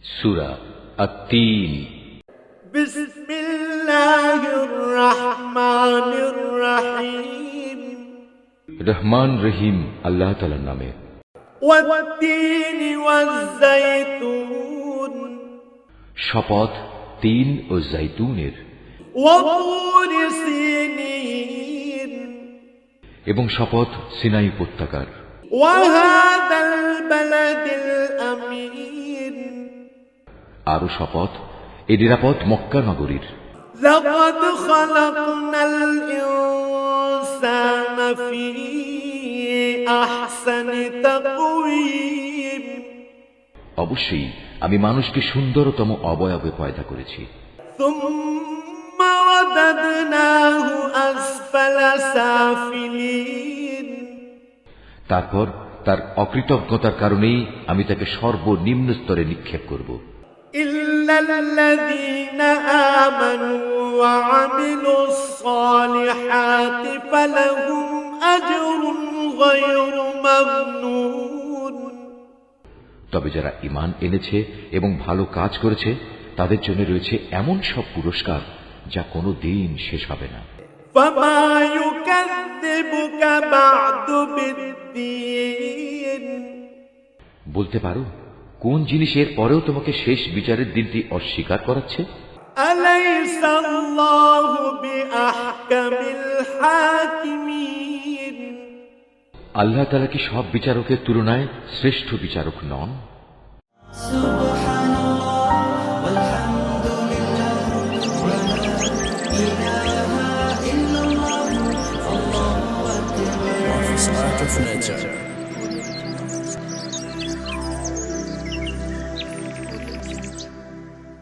সূরা আত-তিন। বিসমিল্লাহির রহমানির রহিম। রহমান রহিম আল্লাহ তাআলার নামে। ওয়াত-তিনি ওয়াজ-যাইতুন। শপথ তিন ও জাইতুনের। ওয়া-তুরি সিনিন। এবং শপথ সিনাই উপত্যকার। ওয়া-হাযাল বালাদিল আমিন। আরো শপথ এ নিরাপদ মক্কা নগরীর। লাকাদ খালাকনাল ইনসানা ফি আহসানি তাকওয়িম। অবশ্যই আমি মানুষকে সুন্দরতম অবয়বে পয়দা করেছি। সুম্মা রাদাদনাহু আসফালা সাফিলিন। তারপর তার অকৃতজ্ঞতার কারণেই আমি তাকে সর্বনিম্ন স্তরে নিক্ষেপ করব। ইল্লাল্লাযীনা আমানু ওয়া আমিলুস সালিহাতি ফালাহুম আজরুন গায়রু মামনুন। তবে যারা ঈমান এনেছে এবং ভালো কাজ করেছে তাদের জন্য রয়েছে এমন সব পুরস্কার যা কোনো দিন শেষ হবে না। ফামা ইউকাযযিবুকা বা'দু বিদ্দীন। বলতে পারো কোন জিনিসের পরেও তোমাকে শেষ বিচারের দিনটি অস্বীকার করাচ্ছে? আলাইসাল্লাহু বিআহকামিল হাকিমিন। আল্লাহ তাআলা কি সব বিচারকের তুলনায় শ্রেষ্ঠ বিচারক নন?